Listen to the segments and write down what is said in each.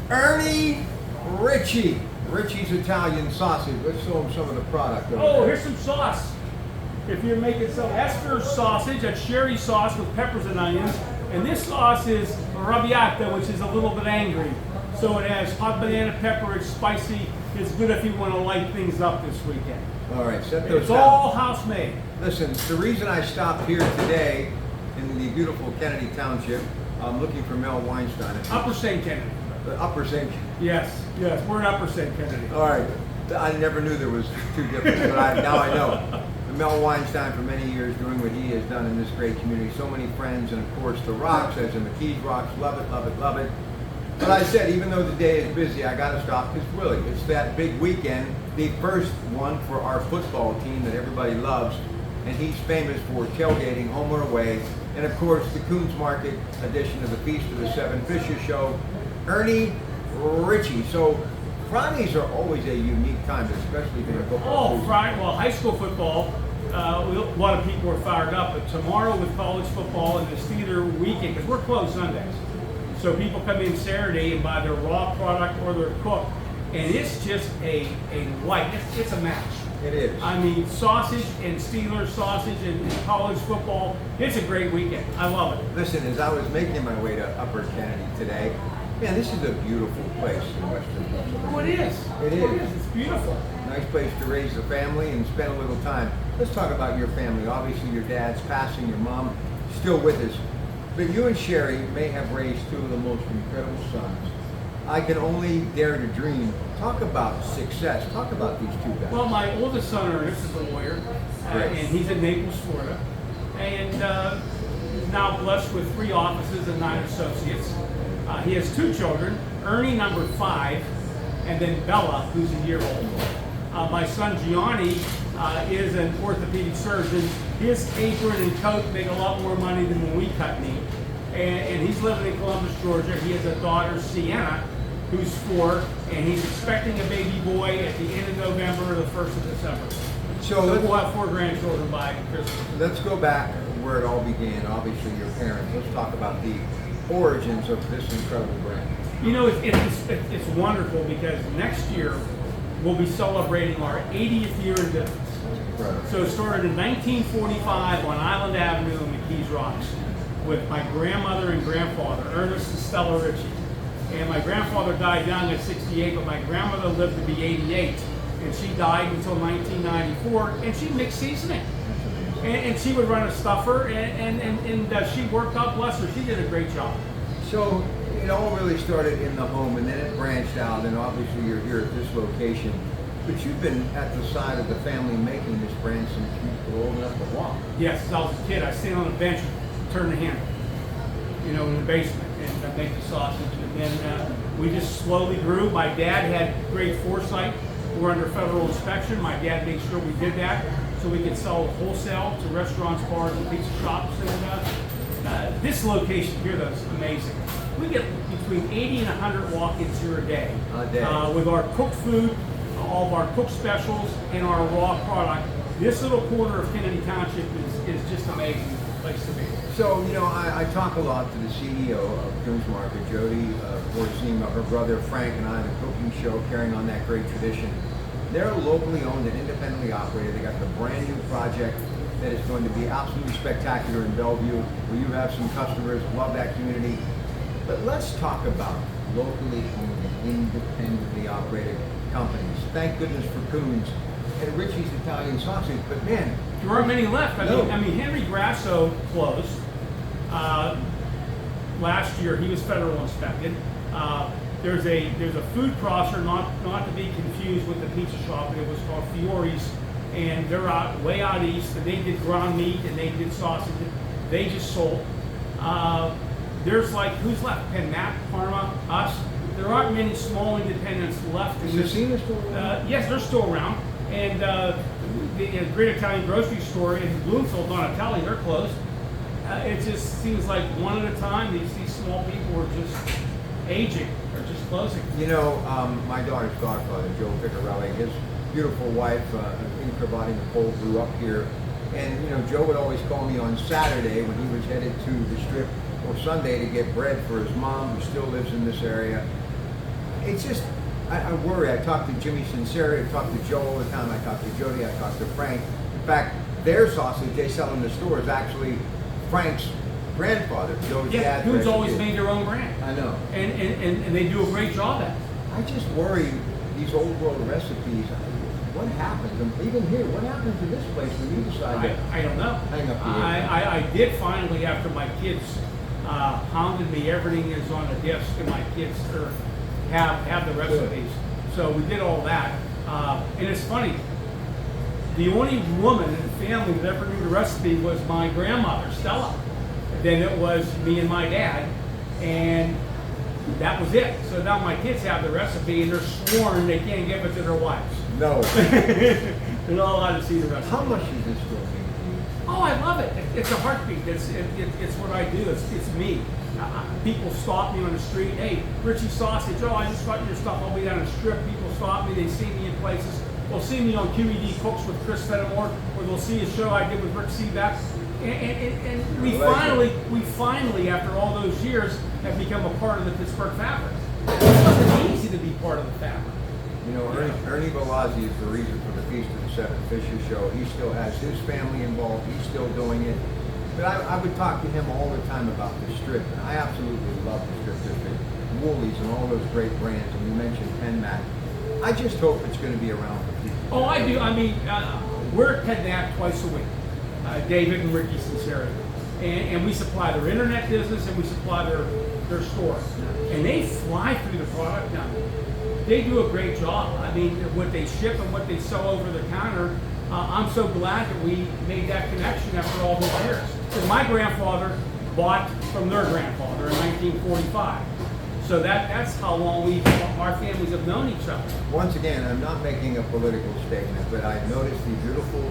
Ernie Ricci. Ricci's Italian sausage. Let's show them some of the product. Oh, here's some sauce. If you're making some Esther's sausage, that's sherry sauce with peppers and onions. And this sauce is arrabbiata, which is a little bit angry. So it has hot banana pepper, it's spicy. It's good if you want to light things up this weekend. All right, set those It's down. all house made. Listen, the reason I stopped here today in the beautiful Kennedy Township, I'm looking for Mel Weinstein. Upper St. Kennedy. The Upper St. Yes, we're in Upper St. Kennedy. All right, I never knew there was two differences, but now I know. Mel Weinstein for many years doing what he has done in this great community. So many friends, and of course the Rocks, as in McKee's Rocks, love it, love it, love it. But I said, even though the day is busy, I got to stop because really, it's that big weekend, the first one for our football team that everybody loves, and he's famous for tailgating home or away, and of course the Coons Market edition of the Feast of the Seven Fishes show, Ernie Ricci. So Fridays are always a unique time, especially during football season. Friday, well, high school football, a lot of people are fired up, but tomorrow with college football and the Steeler weekend, because we're closed Sundays. So people come in Saturday and buy their raw product or their cooked, and it's just a light. It's a match. It is. I mean, sausage and Steelers sausage and college football. It's a great weekend. I love it. Listen, as I was making my way to Upper Kennedy today, man, this is a beautiful place in Western Pennsylvania. Oh, it is. It is. It's beautiful. Nice place to raise a family and spend a little time. Let's talk about your family. Obviously, your dad's passing, your mom still with us. But you and Sherry may have raised two of the most incredible sons. I can only dare to dream. Talk about success. Talk about these two guys. Well, my oldest son, Ernest, is a lawyer, and he's in Naples, Florida, and is now blessed with 3 offices and 9 associates. He has 2 children, Ernie, number 5, and then Bella, who's a year old. My son Gianni is an orthopedic surgeon. His apron and coat make a lot more money than when we cut meat. And he's living in Columbus, Georgia. He has a daughter, Sienna, who's 4, and he's expecting a baby boy at the end of November or the 1st of December. So we'll have 4 grandchildren by Christmas. Let's go back where it all began. Obviously, your parents. Let's talk about the origins of this incredible brand. You know, it's wonderful because next year we'll be celebrating our 80th year in business. So it started in 1945 on Island Avenue in McKee's Rocks with my grandmother and grandfather, Ernest and Stella Ricci. And my grandfather died young at 68, but my grandmother lived to be 88. And she died until 1994, and she mixed seasoning. And she would run a stuffer, and she worked, God bless her, she did a great job. So it all really started in the home, and then it branched out, and obviously you're here at this location. But you've been at the side of the family making this brand since you were old enough to walk. Yes, as I was a kid, I stand on a bench and turn the handle, in the basement, and make the sausage. And then we just slowly grew. My dad had great foresight. We're under federal inspection. My dad made sure we did that so we could sell wholesale to restaurants, bars, and pizza shops. And this location here, though, is amazing. We get between 80 and 100 walk-ins here a day. With our cooked food, all of our cooked specials, and our raw product. This little corner of Kennedy Township is just an amazing place to be. So, I talk a lot to the CEO of Coons Market, Jody Borsima, her brother Frank, and I, the cooking show, carrying on that great tradition. They're locally owned and independently operated. They got the brand new project that is going to be absolutely spectacular in Bellevue, where you have some customers, love that community. But let's talk about locally owned and independently operated companies. Thank goodness for Coons and Ricci's Italian Sausage, but man, there aren't many left. I mean, Henry Grasso closed last year. He was federal inspected. There's a food processor, not to be confused with the pizza shop, but it was called Fiore's, and they're way out east. And they did ground meat and they did sausage. They just sold. There's who's left? Penn Map, Parma, us. There aren't many small independents left. Is Cecina still around? Yes, they're still around. And the Great Italian Grocery Store in Bloomfield, Donatelli, they're closed. It just seems like one at a time, these small people are just aging, or just closing. My daughter's godfather, Joe Piccarelli, his beautiful wife, Increvati Nicole, grew up here. And, Joe would always call me on Saturday when he was headed to the Strip, or Sunday to get bread for his mom, who still lives in this area. it's just, I worry. I talk to Jimmy Sinceri, I talk to Joe all the time, I talk to Jody, I talk to Frank. In fact, their sausage they sell in the store is actually Frank's grandfather, Joe's Yeah, dad's who's recipe. always made their own brand. I know. And they do a great job at it. I just worry these old world recipes. What happens? And even here, what happens to this place when you decide to I don't know. hang up the I did finally, after my kids hounded me, everything is on a disc, and my kids have the recipes. So we did all that. And it's funny, the only woman in the family that ever knew the recipe was my grandmother, Stella. Then it was me and my dad, and that was it. So now my kids have the recipe, and they're sworn they can't give it to their wives. No. They're not allowed to see the recipe. How much is this still mean Oh, I love it. It's a heartbeat. It's what I do. It's me. People stop me on the street. Hey, Ricci sausage. Oh, I just got your stuff. I'll be down a strip. People stop me. They see me in places. They'll see me on QED Cooks with Chris Fenimore, or they'll see a show I did with Rick Seaback. And we finally, after all those years, have become a part of the Pittsburgh fabric. It wasn't easy to be part of the fabric. You know, Ernie Velazzi is the reason for the Feast of the Seven Fishes show. He still has his family involved. He's still doing it. But I would talk to him all the time about the strip, and I absolutely love the strip district, Woolies, and all those great brands. And you mentioned PenMac. I just hope it's going to be around for people. Oh, I do. I mean, we're at PenMac twice a week. David and Ricci Sinceri. And we supply their internet business, and we supply their store. And they fly through the product down there. They do a great job. I mean, what they ship and what they sell over the counter, I'm so glad that we made that connection after all those years. Because my grandfather bought from their grandfather in 1945. So that's how long our families have known each other. Once again, I'm not making a political statement, but I noticed the beautiful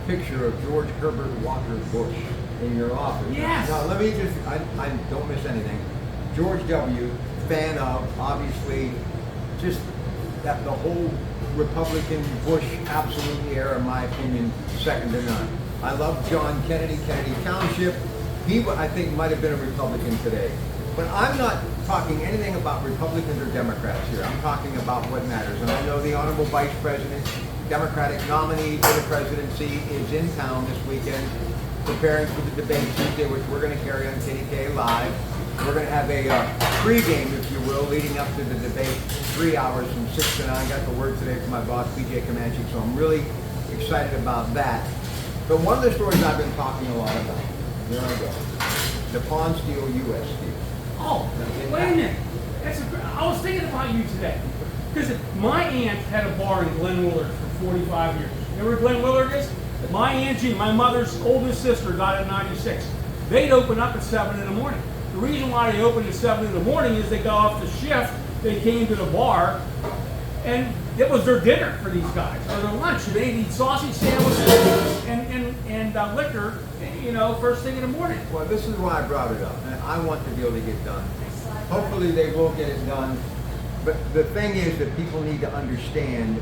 picture of George Herbert Walker Bush in your office. Yes. Now, let me just, I don't miss anything. George W., fan of, obviously, just that the whole Republican Bush absolutely era, in my opinion, second to none. I love John Kennedy, Kennedy Township. He, I think, might have been a Republican today. But I'm not talking anything about Republicans or Democrats here. I'm talking about what matters. And I know the Honorable Vice President, Democratic nominee for the presidency, is in town this weekend preparing for the debate Tuesday, which we're going to carry on KDK Live. We're going to have a pregame, if you will, leading up to the debate, 3 hours from 6 to 9. I got the word today from my boss, PJ Comanche, so I'm really excited about that. But one of the stories I've been talking a lot about, here I go, the Pawn Steel U.S. Steel. Oh, wait a minute. I was thinking about you today. Because my aunt had a bar in Glen Willard for 45 years. You know where Glen Willard is? My Aunt Jean, my mother's oldest sister, died at 96. They'd open up at 7 in the morning. The reason why they opened at 7 in the morning is they got off the shift, they came to the bar, and it was their dinner for these guys, or their lunch. They'd eat sausage sandwiches and liquor, you know, first thing in the morning. Well, this is why I brought it up, and I want the deal to get done. Hopefully they will get it done, but the thing is that people need to understand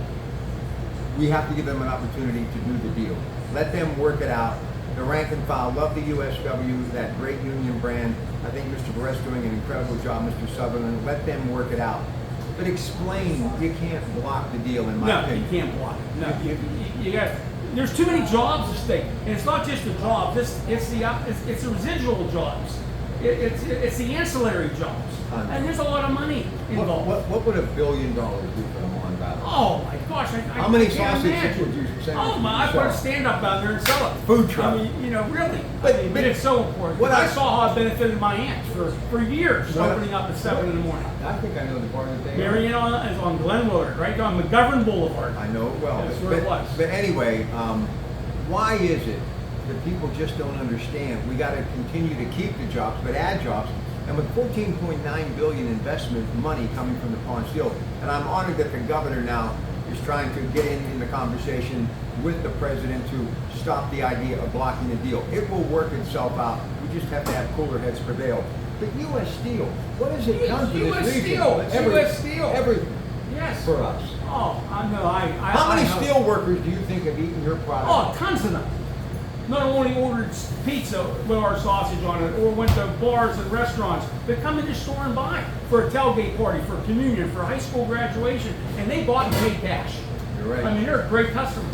we have to give them an opportunity to do the deal. Let them work it out. The rank and file love the USW, that great union brand. I think Mr. Barrett's doing an incredible job, Mr. Sutherland. Let them work it out. But explain, you can't block the deal in my opinion. No, you can't block it. No, you got. There's too many jobs at stake, and it's not just the job. It's the residual jobs. It's the ancillary jobs, and there's a lot of money involved. What would $1 billion do for the Mon Valley? Oh my gosh! How many can't sausages imagine. would you send? Oh my! I put a stand up down there and sell it. Food truck. I mean, you know, really. But it's so important. What I saw how it benefited my aunts for years, opening up at 7 in the morning. I think I know the part that they. Marion is on Glen Willard, right on McGovern Boulevard. I know it well. That's where it was. But anyway, why is it that people just don't understand? We got to continue to keep the jobs, but add jobs. And with $14.9 billion investment money coming from the Pawn Steel, and I'm honored that the governor now is trying to get in the conversation with the president to stop the idea of blocking the deal. It will work itself out. We just have to have cooler heads prevail. But U.S. Steel, what has it done for this region? It's U.S. Steel. Everything. Yes. For us. Oh, I know. How many steel workers do you think have eaten your product? Oh, tons of them. not only ordered pizza with our sausage on it, or went to bars and restaurants, they come in the store and buy for a tailgate party, for communion, for high school graduation, and they bought and paid cash. You're right. I mean, they're a great customer.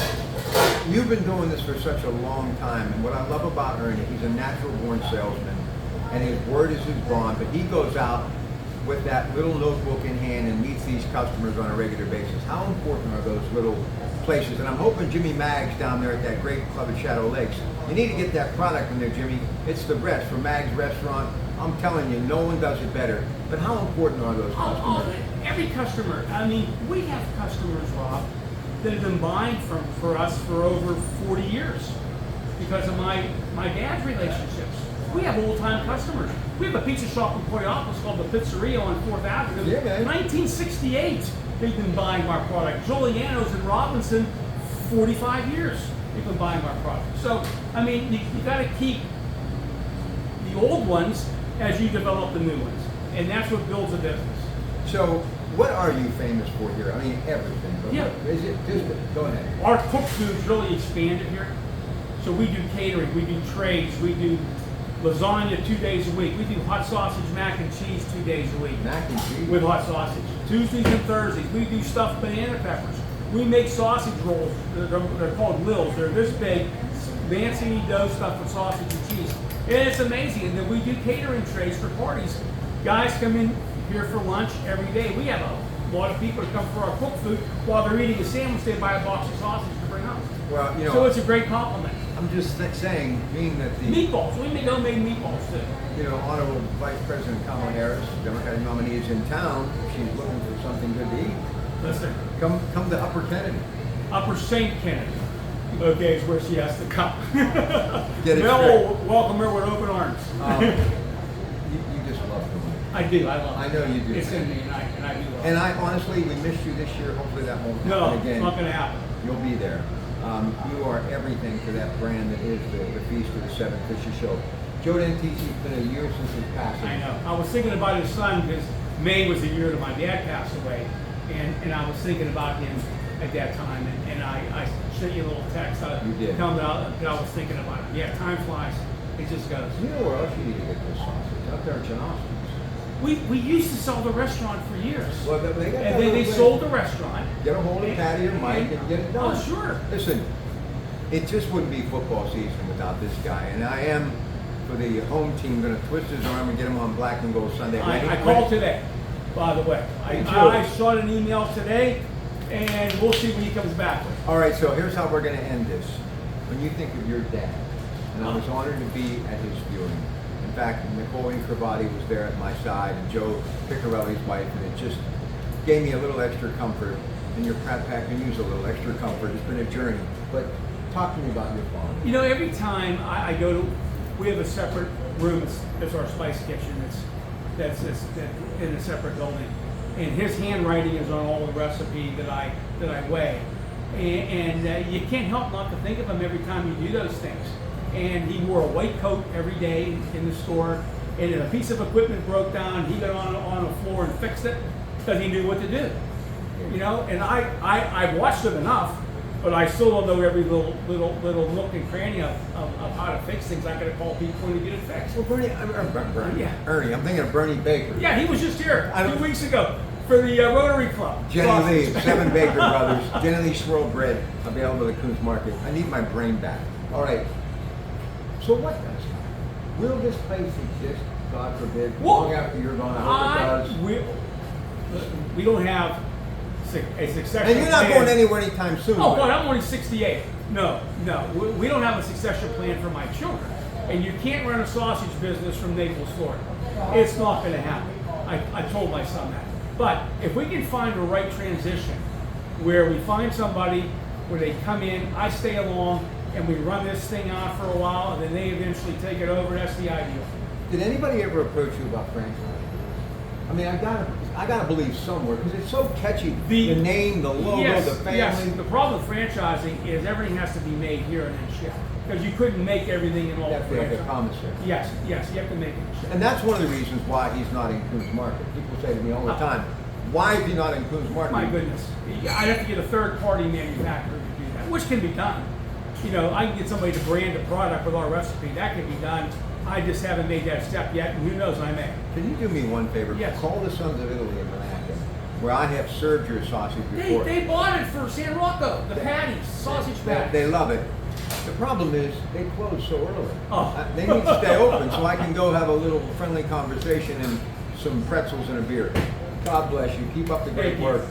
You've been doing this for such a long time, and what I love about Ernie, he's a natural-born salesman, and his word is his bond, but he goes out with that little notebook in hand and meets these customers on a regular basis. How important are those little places? And I'm hoping Jimmy Maggs down there at that great club at Shadow Lakes, you need to get that product in there, Jimmy. It's the best for Maggs Restaurant. I'm telling you, no one does it better. But how important are those customers? Every customer. I mean, we have customers, Rob, that have been buying for us for over 40 years because of my dad's relationships. We have old-time customers. We have a pizza shop in Coyopolis called the Pizzeria on 4th Avenue. Yeah, man. 1968, they've been buying our product. Giuliano's in Robinson, 45 years they've been buying our product. So, I mean, you got to keep the old ones as you develop the new ones. And that's what builds a business. So, what are you famous for here? I mean, everything. But Yeah. what is it? Just go ahead. Our cooked food's really expanded here. So we do catering, we do trades, we do lasagna 2 days a week. We do hot sausage, mac and cheese 2 days a week. Mac and cheese. With hot sausage. Tuesdays and Thursdays, we do stuffed banana peppers. We make sausage rolls. They're called Lils. They're this big, Mancini dough stuffed with sausage and cheese. And it's amazing. And then we do catering trays for parties. Guys come in here for lunch every day. We have a lot of people that come for our cooked food. While they're eating a sandwich, they buy a box of sausage to bring home. Well, you know, So it's a great compliment. I'm just saying, being that the Meatballs. We make homemade meatballs too. you know, Honorable Vice President Kamala Harris, Democratic nominee, is in town. She's looking for something good to eat. Listen, Come to Upper Kennedy. Upper St. Kennedy, okay, is where she has to come. Get it Mel straight. will welcome her with open arms. You just love the money. I do. I love it. I know you do. It's in me, and I do love And it. I honestly, we missed you this year. Hopefully that won't happen No, again. it's not going to happen. You'll be there. You are everything to that brand that is the Feast of the Seven Fishes Show. Joe Dentisi, it's been a year since his passing. I know. I was thinking about his son because May was the year that my dad passed away, and I was thinking about him at that time, and I sent you a little text. You did. Tell him that I was thinking about him. Yeah, time flies. It just goes. You know where else you need to get this sausage? Up there at Janoski's. We used to sell the restaurant for years. Well, they got that And then little they thing. sold the restaurant. Get a hold of Patty or Mike and get it done. Oh, sure. Listen, it just wouldn't be football season without this guy. And I am, for the home team, going to twist his arm and get him on black and gold Sunday. I called today, by the way. Me too. I shot an email today, and we'll see what he comes back with. All right, so here's how we're going to end this. When you think of your dad, and I was honored to be at his viewing. In fact, Nicole Incravati was there at my side, and Joe Piccarelli's wife, and it just gave me a little extra comfort. And your Pratt Pack can use a little extra comfort. It's been a journey. But talk to me about your father. You know, every time I go to, we have a separate room. It's our spice kitchen. That's in a separate building, and his handwriting is on all the recipe that I weigh, and you can't help not to think of him every time you do those things. And he wore a white coat every day in the store, and if a piece of equipment broke down, he got on the floor and fixed it because he knew what to do. You know, and I've watched him enough, but I still don't know every little nook and cranny of how to fix things. I got to call people to get it fixed. Well, Bernie, Yeah. Ernie, I'm thinking of Bernie Baker. Yeah, he was just here 2 weeks ago for the Rotary Club. Jenny Lee, Sausage. 7 Baker Brothers, Jenny Lee swirl bread, available at Coons Market. I need my brain back. All right. So what does happen? Will this place exist, God forbid, Well, long after you're gone? I hope it does. We don't have a succession And you're not plan. going anywhere anytime soon. Oh, but- God, I'm only 68. No. We don't have a succession plan for my children. And you can't run a sausage business from Naples, Florida. It's not going to happen. I told my son that. But if we can find the right transition where we find somebody where they come in, I stay along, and we run this thing out for a while, and then they eventually take it over, that's the ideal. Did anybody ever approach you about franchising? I mean, I gotta believe somewhere because it's so catchy. The name, the logo, Yes, the family. yes. The problem with franchising is everything has to be made here and then shipped. Because you couldn't make everything in all the Definitely like a franchises. commissary. Yes, you have to make it and ship. And that's one of the reasons why he's not in Coons Market. People say to me all the time, why is he not in Coons Market? My goodness. I'd have to get a third-party manufacturer to do that, which can be done. I can get somebody to brand a product with our recipe. That can be done. I just haven't made that step yet, and who knows, I may. Can you do me one favor? Yes. Call the Sons of Italy in Manhattan, where I have served your sausage before. They bought it for San Rocco, the patties, sausage patties. They love it. The problem is they close so early. Oh. They need to stay open so I can go have a little friendly conversation and some pretzels and a beer. God bless you. Keep up the great Thank you. work.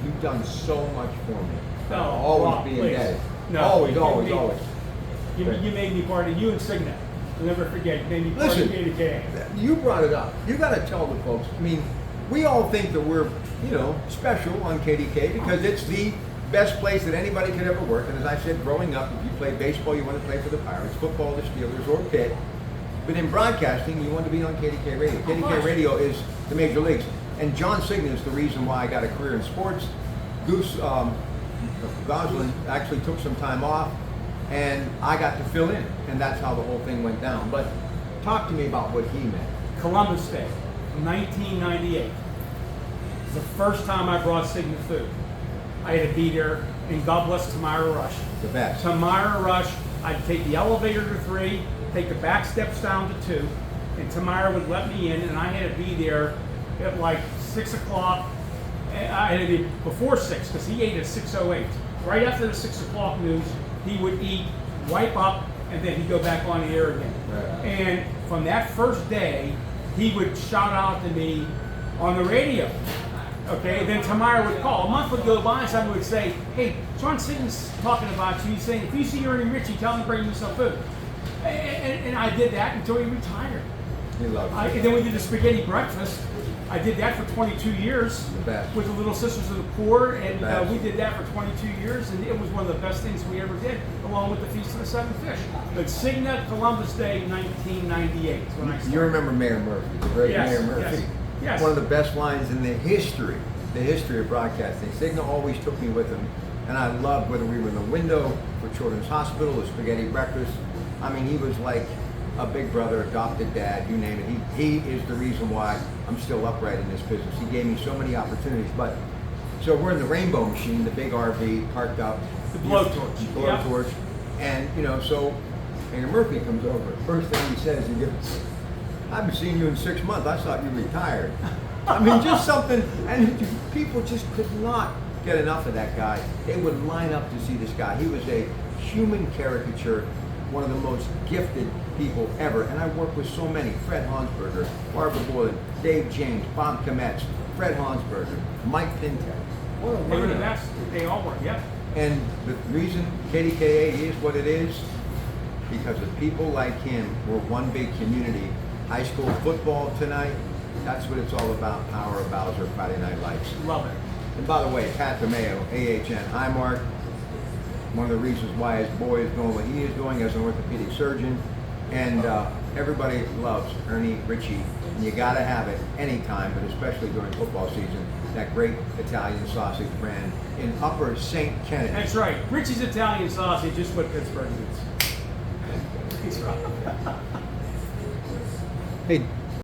You've done so much for me. No, I'll always Rob, be please. indebted. No, always, you always, made- always. You made me part of you and Cigna. I'll never forget. You made me part Listen, of KDK. you brought it up. You got to tell the folks. I mean, we all think that we're, special on KDK because it's the best place that anybody could ever work. And as I said, growing up, if you play baseball, you want to play for the Pirates, football, the Steelers, or Pitt. But in broadcasting, you want to be on KDK Radio. KDK Radio is the major leagues. And John Cigna is the reason why I got a career in sports. Goose Goslin actually took some time off, and I got to fill in. And that's how the whole thing went down. But talk to me about what he meant. Columbus Day, 1998. It's the first time I brought Cigna food. I had to be there, and God bless Tamara Rush. The best. Tamara Rush, I'd take the elevator to 3, take the back steps down to 2, and Tamara would let me in, and I had to be there at like 6 o'clock. I had to be before 6 because he ate at 6:08. Right after the 6 o'clock news, he would eat, wipe up, and then he'd go back on the air again. Right. And from that first day, he would shout out to me on the radio. Okay, then Tamara would call. A month would go by and someone would say, hey, John Cigna's talking about you. He's saying, if you see Ernie Ricci, tell him to bring you some food. And I did that until he retired. He loved it. And then we did the spaghetti breakfast. I did that for 22 years The best. with the Little Sisters of the Poor, and The best. we did that for 22 years, and it was one of the best things we ever did, along with the Feast of the Seven Fish. But Cigna, Columbus Day, 1998 is when I started. You remember Mayor Murphy, the great Yes, Mayor Murphy. yes, yes. One of the best lines in the history of broadcasting. Cigna always took me with him, and I loved whether we were in the window for Children's Hospital, the spaghetti breakfast. I mean, he was like a big brother, adopted dad, you name it. He is the reason why I'm still upright in this business. He gave me so many opportunities. But so we're in the Rainbow Machine, the big RV parked up. The blowtorch. Blowtorch. And so Mayor Murphy comes over. First thing he says, he goes, I haven't seen you in 6 months. I thought you retired. I mean, just something, and people just could not get enough of that guy. They would line up to see this guy. He was a human caricature, one of the most gifted people ever. And I worked with so many: Fred Hansberger, Barbara Boylan, Dave James, Bob Kometz, Fred Hansberger, Mike Pintek. What a They were the lineup. best. They all were, yeah. And the reason KDKA is what it is, because of people like him. We're one big community. High school football tonight, that's what it's all about. Power of Bowser, Friday Night Lights. Love it. And by the way, Pat DeMeo, AHN. Hi, Mark. One of the reasons why his boy is doing what he is doing as an orthopedic surgeon. And everybody loves Ernie Ricci. And you got to have it anytime, but especially during football season. That great Italian sausage brand in Upper St. Kennedy. That's right. Richie's Italian sausage is what Pittsburgh needs. He's right. Hey,